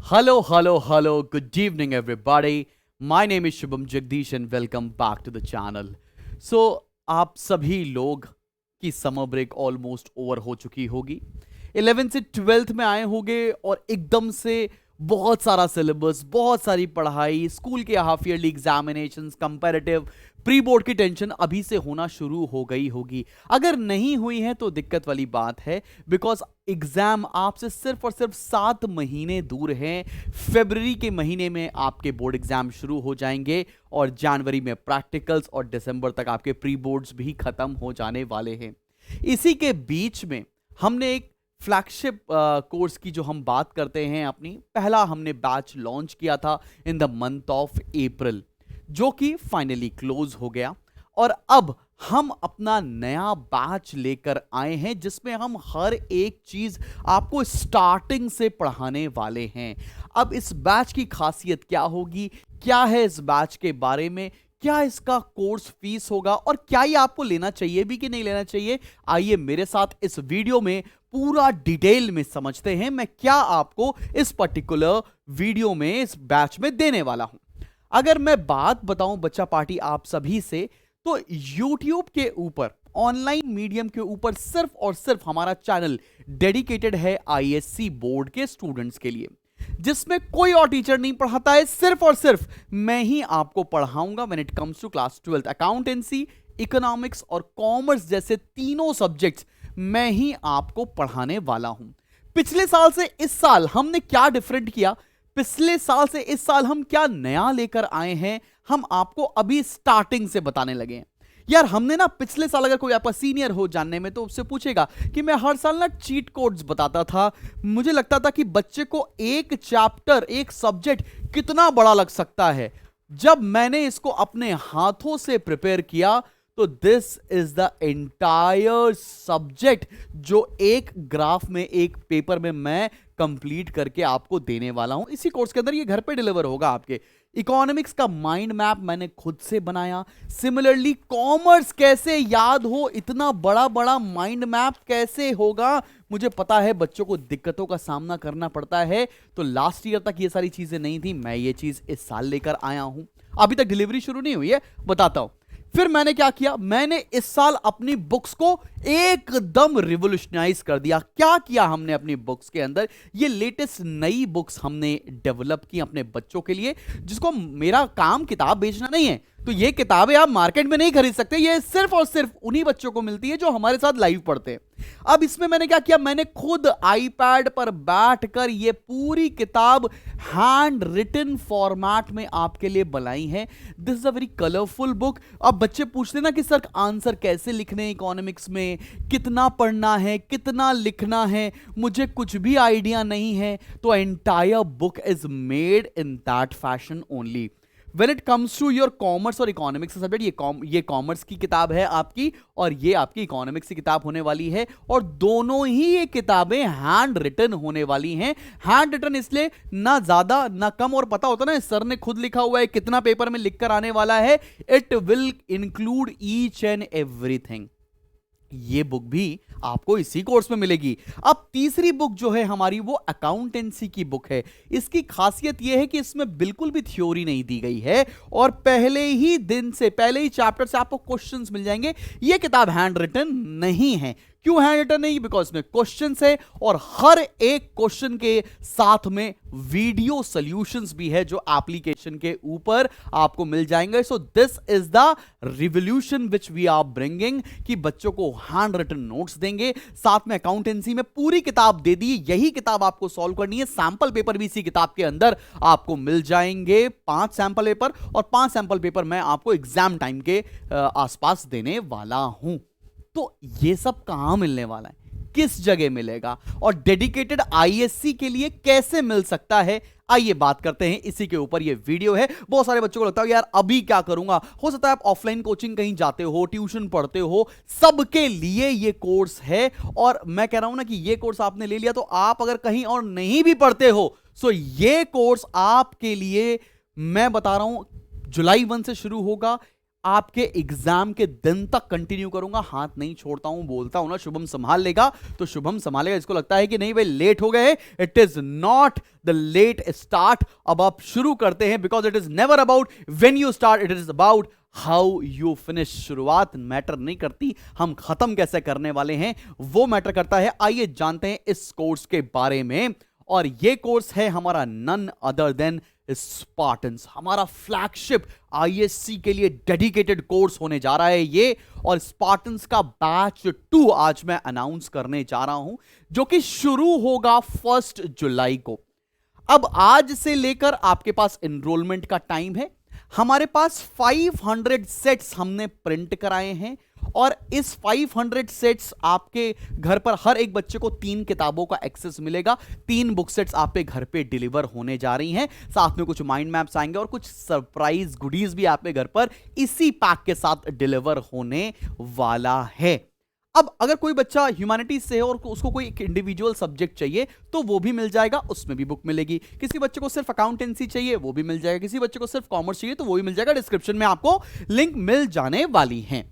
Hello, hello, hello. Good evening, everybody. My name is Shubham Jagdish and welcome back to the channel. So, आप सभी लोग की summer break almost over हो चुकी होगी। 11th से 12th में आए होंगे और एकदम से बहुत सारा सिलेबस, बहुत सारी पढ़ाई, स्कूल के half yearly examinations, comparative, pre board की टेंशन अभी से होना शुरू हो गई होगी। अगर नहीं हुई है तो दिक्कत वाली बात है, बिकॉज एग्जाम आपसे सिर्फ और सिर्फ 7 महीने दूर हैं। फरवरी के महीने में आपके बोर्ड एग्जाम शुरू हो जाएंगे और जनवरी में प्रैक्टिकल्स और दिसंबर तक आपके प्री बोर्ड्स भी खत्म हो जाने वाले हैं। इसी के बीच में हमने एक फ्लैगशिप कोर्स की जो हम बात करते हैं, अपनी पहला हमने बैच लॉन्च किया था in the month of April, जो कि फाइनली क्लोज हो गया। और अब हम अपना नया बैच लेकर आए हैं जिसमें हम हर एक चीज आपको स्टार्टिंग से पढ़ाने वाले हैं। अब इस बैच की खासियत क्या होगी, क्या है इस बैच के बारे में, क्या इसका कोर्स फीस होगा और क्या ये आपको लेना चाहिए भी कि नहीं लेना चाहिए, आइए मेरे साथ इस वीडियो में पूरा डिटेल में समझते हैं मैं क्या आपको इस पर्टिकुलर वीडियो में इस बैच में देने वाला हूं। अगर मैं बात बताऊं बच्चा पार्टी आप सभी से, तो YouTube के ऊपर, ऑनलाइन मीडियम के ऊपर सिर्फ और सिर्फ हमारा चैनल डेडिकेटेड है ISC बोर्ड के स्टूडेंट्स के लिए, जिसमें कोई और टीचर नहीं पढ़ाता है, सिर्फ और सिर्फ मैं ही आपको पढ़ाऊंगा when it comes to class 12th। Accountancy, economics और कॉमर्स जैसे तीनों सब्जेक्ट्स मैं ही आपको पढ़ाने वाला हूं। पिछले साल से इस साल हमने क्या डिफरेंट किया, पिछले साल से इस साल हम क्या नया लेकर आए हैं, हम आपको अभी स्टार्टिंग से बताने लगे हैं। यार हमने ना पिछले साल, अगर कोई आपका सीनियर हो जानने में, तो उससे पूछेगा कि मैं हर साल ना चीट कोड्स बताता था, मुझे लगता था कि बच्चे को एक चैप्टर, एक सब्जेक्ट कितना बड़ा लग सकता है। जब मैंने इसको अपने हाथों से प्रिपेयर किया तो this is the entire subject जो एक ग्राफ में, एक पेपर में मैं कंप्लीट करके आपको देने वाला हूं। इसी कोर्स के अंदर ये घर पे डिलीवर होगा आपके। इकोनॉमिक्स का माइंड मैप मैंने खुद से बनाया। सिमिलरली कॉमर्स कैसे याद हो, इतना बड़ा बड़ा माइंड मैप कैसे होगा, मुझे पता है बच्चों को दिक्कतों का सामना करना पड़ता है, तो लास्ट ईयर तक ये सारी चीजें नहीं थी, मैं ये चीज इस साल लेकर आया हूं। अभी तक डिलीवरी शुरू नहीं हुई है, बताता हूं। फिर मैंने क्या किया, मैंने इस साल अपनी बुक्स को एकदम रिवोल्यूशनाइज कर दिया। क्या किया हमने अपनी बुक्स के अंदर, ये लेटेस्ट नई बुक्स हमने डेवलप की अपने बच्चों के लिए, जिसको मेरा काम किताब बेचना नहीं है, तो ये किताबें आप मार्केट में नहीं खरीद सकते, ये सिर्फ और सिर्फ उन्हीं बच्चों को मिलती है जो हमारे साथ लाइव पढ़ते हैं। अब इसमें मैंने क्या किया, मैंने खुद आईपैड पर बैठकर ये पूरी किताब हैंड रिटन फॉर्मेट में आपके लिए बनाई है। This is a very colourful book. अब बच्चे पूछते ना कि सर आंसर कैसे लिखने हैं, इकोनॉमिक्स में कितना पढ़ना है, कितना लिखना है, मुझे कुछ भी आइडिया नहीं है, तो entire book is made in that fashion only. When it comes to your commerce और इकोनॉमिक्स सब्जेक्ट, ये कॉमर्स की किताब है आपकी और ये आपकी इकोनॉमिक्स की किताब होने वाली है, और दोनों ही ये किताबें हैंड रिटन होने वाली हैं। हैंड रिटन इसलिए, ना ज्यादा ना कम, और पता होता ना सर ने खुद लिखा हुआ है कितना पेपर में लिखकर आने वाला है। It will include each and everything. ये बुक भी आपको इसी कोर्स में मिलेगी। अब तीसरी बुक जो है हमारी, वो अकाउंटेंसी की बुक है। इसकी खासियत यह है कि इसमें बिल्कुल भी थ्योरी नहीं दी गई है और पहले ही दिन से, पहले ही चैप्टर से आपको क्वेश्चंस मिल जाएंगे। यह किताब हैंड रिटन नहीं है। क्यों हैंड रिटन नहीं? बिकॉज में क्वेश्चंस है और हर एक क्वेश्चन के साथ में वीडियो सॉल्यूशंस भी है जो एप्लीकेशन के ऊपर आपको मिल जाएंगे। So this is the revolution which we are bringing, कि बच्चों को हैंड रिटन नोट्स देंगे, साथ में अकाउंटेंसी में पूरी किताब दे दी। यही किताब आपको सॉल्व करनी है। सैंपल पेपर भी इसी किताब के अंदर आपको मिल जाएंगे, 5 सैंपल पेपर, और 5 सैंपल पेपर मैं आपको एग्जाम टाइम के आसपास देने वाला हूं। तो ये सब कहां मिलने वाला है, किस जगह मिलेगा, और डेडिकेटेड ISC के लिए कैसे मिल सकता है, आइए बात करते हैं इसी के ऊपर। ये वीडियो है। बहुत सारे बच्चों को लगता है यार अभी क्या करूंगा, हो सकता है आप ऑफलाइन कोचिंग कहीं जाते हो, ट्यूशन पढ़ते हो, सबके लिए ये कोर्स है। और मैं कह रहा हूं ना कि ये कोर्स आपने ले लिया तो आप अगर कहीं और नहीं भी पढ़ते हो, सो ये कोर्स आपके लिए, मैं बता रहा हूं, जुलाई 1 से शुरू होगा। आपके एग्जाम के दिन तक कंटिन्यू करूंगा, हाथ नहीं छोड़ता हूं, बोलता हूं ना शुभम संभाल लेगा तो शुभम संभालेगा। इसको लगता है कि नहीं भाई लेट हो गए, it is not the let start. अब आप शुरू करते हैं, because it is never about when you start, it is about how you finish. शुरुआत मैटर नहीं करती, हम खत्म कैसे करने वाले हैं वो मैटर करता है। आइए जानते हैं इस कोर्स के बारे में, और ये कोर्स है हमारा नन अदर देन स्पार्टन्स, हमारा फ्लैगशिप आईएससी के लिए डेडिकेटेड कोर्स होने जा रहा है ये। और स्पार्टन्स का बैच 2 आज मैं अनाउंस करने जा रहा हूं, जो कि शुरू होगा 1 जुलाई को। अब आज से लेकर आपके पास एनरोलमेंट का टाइम है। हमारे पास 500 सेट्स हमने प्रिंट कराए हैं, और इस 500 सेट्स आपके घर पर हर एक बच्चे को 3 किताबों का एक्सेस मिलेगा। 3 बुक सेट्स आप पे घर पे डिलीवर होने जा रही हैं, साथ में कुछ माइंड मैप्स आएंगे और कुछ सरप्राइज गुडीज भी आप पे घर पर इसी पैक के साथ डिलीवर होने वाला है। अब अगर कोई बच्चा ह्यूमैनिटीज से है और उसको कोई एक इंडिविजुअल सब्जेक्ट चाहिए तो वो भी मिल जाएगा, उसमें भी बुक मिलेगी। किसी बच्चे को सिर्फ अकाउंटेंसी चाहिए वो भी मिल जाएगा, किसी बच्चे को सिर्फ कॉमर्स चाहिए तो वो भी मिल जाएगा। डिस्क्रिप्शन में आपको लिंक मिल जाने वाली है।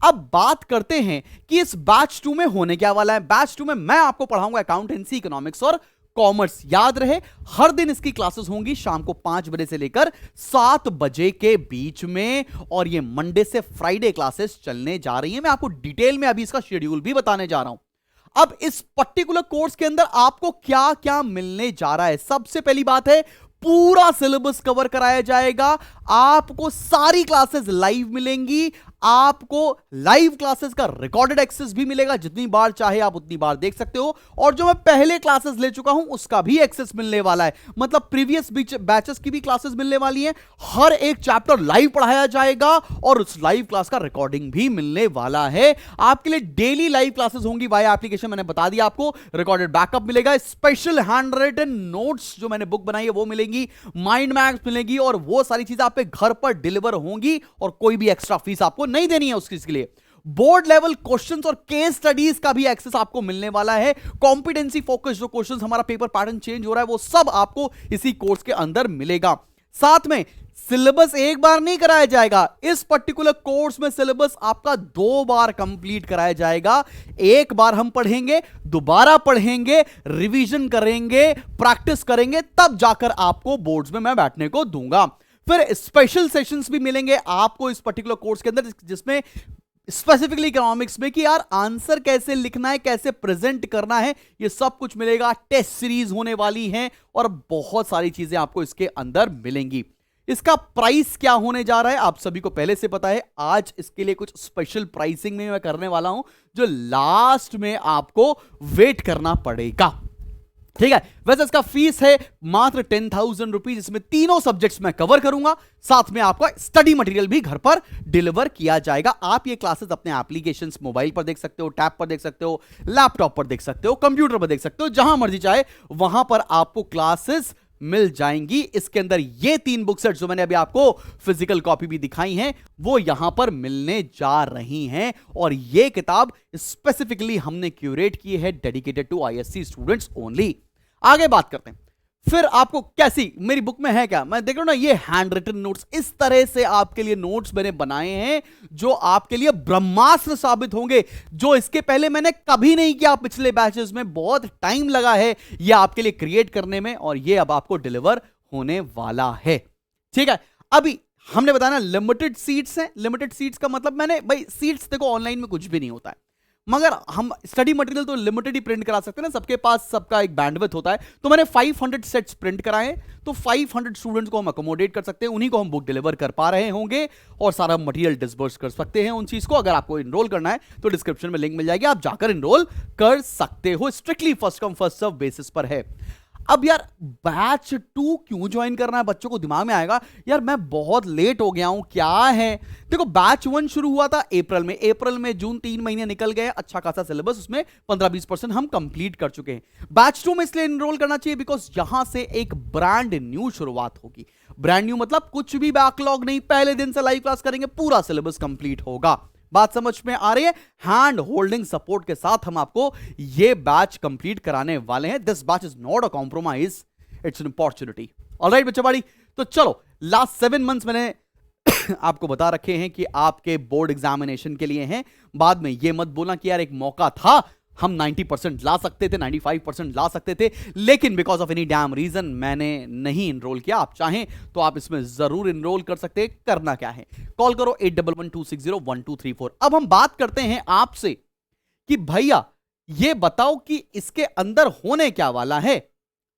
अब बात करते हैं कि इस बैच 2 में होने क्या वाला है। बैच 2 में मैं आपको पढ़ाऊंगा अकाउंटेंसी, इकोनॉमिक्स और कॉमर्स। याद रहे हर दिन इसकी क्लासेस होंगी शाम को 5 बजे से लेकर 7 बजे के बीच में, और ये मंडे से फ्राइडे क्लासेस चलने जा रही हैं। मैं आपको डिटेल में अभी इसका शेड्यूल भी बताने जा रहा हूं। अब इस पर्टिकुलर कोर्स के अंदर आपको क्या क्या मिलने जा रहा है। सबसे पहली बात है, पूरा सिलेबस कवर कराया जाएगा। आपको सारी क्लासेस लाइव मिलेंगी, आपको लाइव क्लासेस का रिकॉर्डेड एक्सेस भी मिलेगा, जितनी बार चाहे आप उतनी बार देख सकते हो। और जो मैं पहले क्लासेस ले चुका हूं उसका भी एक्सेस मिलने वाला है, मतलब प्रीवियस बैचेस की भी क्लासेस मिलने वाली हैं। हर एक चैप्टर लाइव पढ़ाया जाएगा और उस लाइव क्लास का रिकॉर्डिंग भी मिलने वाला है। आपके लिए डेली लाइव क्लासेस होंगी वाया एप्लीकेशन, मैंने बता दिया आपको। रिकॉर्डेड बैकअप मिलेगा, स्पेशल हैंड रिटन नोट्स जो मैंने बुक बनाई है वो मिलेंगी, माइंड मैप्स मिलेगी, और वो सारी चीजें आप पे घर पर डिलीवर होंगी, और कोई भी एक्स्ट्रा फीस आपको नहीं देनी है उसके लिए। बोर्ड लेवल क्वेश्चंस और केस स्टडीज का भी एक्सेस आपको मिलने वाला है। कॉम्पिटेंसी फोकस जो क्वेश्चंस, हमारा पेपर पैटर्न चेंज हो रहा है, वो सब आपको इसी कोर्स के अंदर मिलेगा। साथ में सिलेबस एक बार नहीं कराया जाएगा, इस पर्टिकुलर कोर्स में सिलेबस आपका 2 बार कंप्लीट कराया जाएगा। एक बार हम पढ़ेंगे, दोबारा पढ़ेंगे, रिवीजन करेंगे, प्रैक्टिस करेंगे, तब जाकर आपको बोर्ड्स में मैं बैठने को दूंगा। फिर स्पेशल सेशंस भी मिलेंगे आपको इस पर्टिकुलर कोर्स के अंदर, जिसमें स्पेसिफिकली इकोनॉमिक्स में कि यार आंसर कैसे लिखना है, कैसे प्रेजेंट करना है, ये सब कुछ मिलेगा। टेस्ट सीरीज होने वाली है और बहुत सारी चीजें आपको इसके अंदर मिलेंगी। इसका प्राइस क्या होने जा रहा है आप सभी को पहले से पता है। आज इसके लिए कुछ स्पेशल प्राइसिंग में मैं करने वाला हूं, जो लास्ट में आपको वेट करना पड़ेगा, ठीक है। वैसे इसका फीस है मात्र 10,000 रुपीज, इसमें तीनों सब्जेक्ट्स मैं कवर करूंगा, साथ में आपका स्टडी मटेरियल भी घर पर डिलीवर किया जाएगा। आप ये क्लासेस अपने एप्लीकेशंस मोबाइल पर देख सकते हो, टैब पर देख सकते हो, लैपटॉप पर देख सकते हो, कंप्यूटर पर देख सकते हो, जहां मर्जी चाहे वहां पर आपको क्लासेस मिल जाएंगी। इसके अंदर ये 3 बुक सेट जो मैंने अभी आपको फिजिकल कॉपी भी दिखाई हैं वो यहां पर मिलने जा रही हैं, और ये किताब स्पेसिफिकली हमने क्यूरेट की है dedicated to ISC students only. आगे बात करते हैं फिर आपको कैसी, मेरी बुक में है क्या, मैं देख रहा हूं ना ये हैंड रिटन नोट्स, इस तरह से आपके लिए नोट्स मैंने बनाए हैं जो आपके लिए ब्रह्मास्त्र साबित होंगे, जो इसके पहले मैंने कभी नहीं किया पिछले बैचेस में। बहुत टाइम लगा है ये आपके लिए क्रिएट करने में, और ये अब आपको डिलीवर होने वाला है, ठीक है। अभी हमने बताया लिमिटेड सीट्स हैं। लिमिटेड सीट्स का मतलब, मैंने भाई सीट्स देखो ऑनलाइन में कुछ भी नहीं होता है, मगर हम स्टडी मटेरियल तो लिमिटेड ही प्रिंट करा सकते हैं ना, सबके पास सबका एक बैंडविड्थ होता है। तो मैंने 500 सेट्स प्रिंट कराए, तो 500 स्टूडेंट्स को हम अकोमोडेट कर सकते हैं, उन्हीं को हम बुक डिलीवर कर पा रहे होंगे, और सारा मटेरियल डिस्बर्स कर सकते हैं उन चीज को। अगर आपको इनरोल करना है तो डिस्क्रिप्शन में लिंक मिल जाएगी, आप जाकर इनरोल कर सकते हो। Strictly first come first serve basis पर है। अब यार बैच 2 क्यों ज्वाइन करना है, बच्चों को दिमाग में आएगा यार मैं बहुत लेट हो गया हूं, क्या है। देखो बैच 1 शुरू हुआ था अप्रैल में जून 3 महीने निकल गए, अच्छा खासा सिलेबस, उसमें 15-20% हम कंप्लीट कर चुके हैं। बैच 2 में इसलिए एनरोल करना चाहिए बिकॉज यहां से एक ब्रांड न्यू शुरुआत होगी। ब्रांड न्यू मतलब कुछ भी बैकलॉग नहीं, पहले दिन से लाइव क्लास करेंगे, पूरा सिलेबस कंप्लीट होगा। बात समझ में आ रही है। हैंड होल्डिंग सपोर्ट के साथ हम आपको ये बैच कंप्लीट कराने वाले हैं। This batch is not a compromise, it's an opportunity. Alright बच्चा बाड़ी, तो चलो लास्ट 7 मंथ्स मैंने आपको बता रखे हैं कि आपके बोर्ड एग्जामिनेशन के लिए हैं। बाद में ये मत बोलना कि यार एक मौका था, हम 90% ला सकते थे, 95% ला सकते थे, लेकिन because of any damn reason मैंने नहीं इनरोल किया। आप चाहें तो आप इसमें जरूर इनरोल कर सकते हैं। करना क्या है, कॉल करो 8112601234। अब हम बात करते हैं आपसे कि भैया ये बताओ कि इसके अंदर होने क्या वाला है।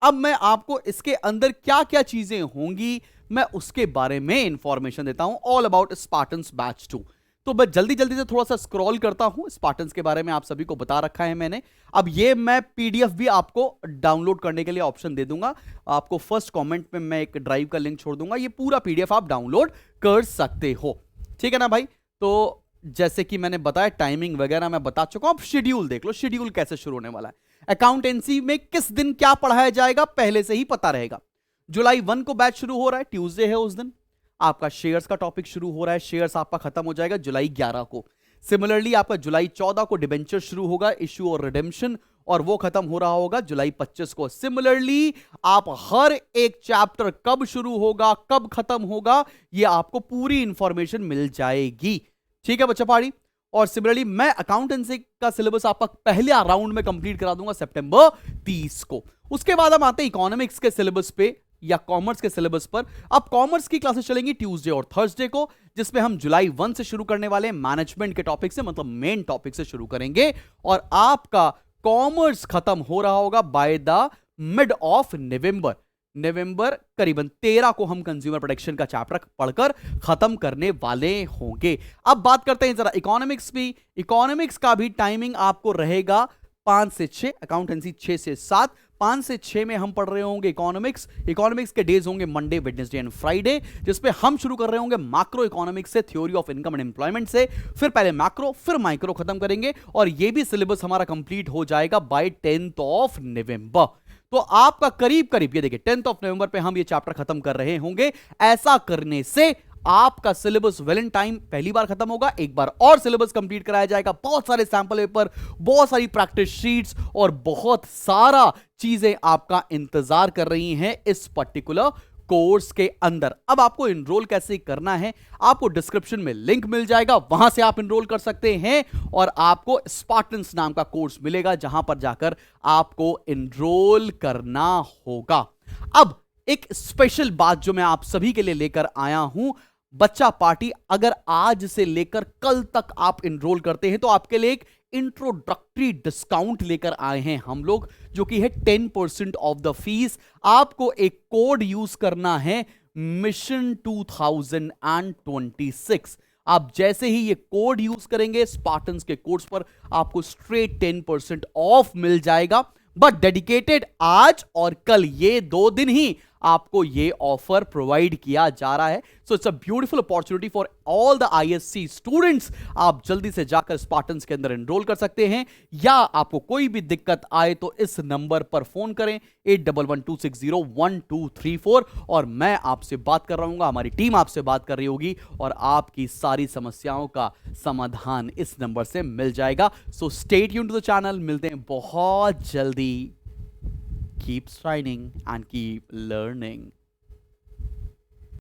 अब मैं आपको इसके अंदर क्या क्या चीजें होंगी मैं उसके बारे में इंफॉर्मेशन देता हूं। All about Spartans batch 2। तो मैं जल्दी जल्दी से थोड़ा सा स्क्रॉल करता हूं। स्पार्टन्स के बारे में आप सभी को बता रखा है मैंने। अब ये मैं पीडीएफ भी आपको डाउनलोड करने के लिए ऑप्शन दे दूंगा। आपको फर्स्ट कमेंट में मैं एक ड्राइव का लिंक छोड़ दूंगा, ये पूरा पीडीएफ आप डाउनलोड कर सकते हो। ठीक है ना भाई। तो जैसे कि मैंने बताया टाइमिंग वगैरह मैं बता चुका हूं। अब शेड्यूल देख लो, शेड्यूल कैसे शुरू होने वाला है। अकाउंटेंसी में किस दिन क्या पढ़ाया जाएगा पहले से ही पता रहेगा। जुलाई 1 को बैच शुरू हो रहा है, ट्यूसडे है उस दिन। आपका शेयर्स का टॉपिक शुरू हो रहा है। शेयर्स आपका खत्म हो जाएगा जुलाई 11 को। सिमिलरली आपका जुलाई 14 को डिबेंचर शुरू होगा, इश्यू और रिडेम्पशन, और वो खत्म हो रहा होगा जुलाई 25 को। सिमिलरली आप हर एक चैप्टर कब शुरू होगा कब खत्म होगा ये आपको पूरी इंफॉर्मेशन मिल जाएगी। ठीक है बच्चा पहाड़ी। और सिमिलरली मैं अकाउंटेंसी का सिलेबस आपका पहले राउंड में कंप्लीट करा दूंगा सितंबर 30 को। उसके बाद हम आते हैं इकोनॉमिक्स के सिलेबस पे या कॉमर्स के सिलेबस पर। अब कॉमर्स की क्लासेस चलेंगी ट्यूसडे और थर्सडे को, जिसमें हम जुलाई 1 से शुरू करने वाले हैं। मैनेजमेंट के टॉपिक से, मतलब मेन टॉपिक से शुरू करेंगे, और आपका कॉमर्स खत्म हो रहा होगा by the mid of November करीबन 13 को हम कंज्यूमर प्रोटेक्शन का चैप्टर पढ़कर खत्म करने वाले होंगे। अब बात करते हैं जरा इकोनॉमिक्स भी। इकोनॉमिक्स का भी टाइमिंग आपको रहेगा 5 से 6, अकाउंटेंसी 6 से 7। 5 से 6 में हम पढ़ रहे होंगे इकोनॉमिक्स। इकोनॉमिक्स के डेज होंगे मंडे, वेडनेसडे एंड फ्राइडे, जिसपे हम शुरू कर रहे होंगे मैक्रो इकोनॉमिक्स से, theory of income and employment से। फिर पहले मैक्रो फिर माइक्रो खत्म करेंगे, और ये भी सिलेबस हमारा कंप्लीट हो जाएगा बाय 10th ऑफ नवंबर। तो आपका करीब करीब ये देखिए 10th ऑफ नवंबर पे हम ये चैप्टर खत्म कर रहे होंगे। ऐसा करने से आपका सिलेबस वेल इन टाइम पहली बार खत्म होगा। एक बार और सिलेबस कंप्लीट कराया जाएगा। बहुत सारे सैंपल पेपर, बहुत सारी प्रैक्टिस शीट्स और बहुत सारा चीजें आपका इंतजार कर रही हैं इस पर्टिकुलर कोर्स के अंदर। अब आपको इनरोल कैसे करना है, आपको डिस्क्रिप्शन में लिंक मिल जाएगा, वहां से आप इनरोल कर सकते हैं, और आपको स्पार्टन्स नाम का कोर्स मिलेगा जहां पर जाकर आपको इनरोल करना होगा। अब एक स्पेशल बात जो मैं आप सभी के लिए लेकर आया हूं, बच्चा पार्टी अगर आज से लेकर कल तक आप इनरोल करते हैं तो आपके लिए एक इंट्रोडक्टरी डिस्काउंट लेकर आए हैं हम लोग, जो कि है 10% ऑफ द फीस। आपको एक कोड यूज करना है, मिशन 2026। आप जैसे ही ये कोड यूज करेंगे स्पार्टन्स के कोर्स पर आपको स्ट्रेट 10% ऑफ मिल जाएगा। बट डेडिकेटेड आज और कल, ये 2 दिन ही आपको ये ऑफर प्रोवाइड किया जा रहा है। So it's a beautiful opportunity for all the ISC students. आप जल्दी से जाकर स्पार्टन्स के अंदर एनरोल कर सकते हैं, या आपको कोई भी दिक्कत आए तो इस नंबर पर फोन करें 8112601234, और मैं आपसे बात कर रहा हूं, हमारी टीम आपसे बात कर रही होगी, और आपकी सारी समस्याओं का समाधान इस नंबर से मिल जाएगा। So stay tuned to the channel. मिलते हैं बहुत जल्दी। Keep shining and keep learning.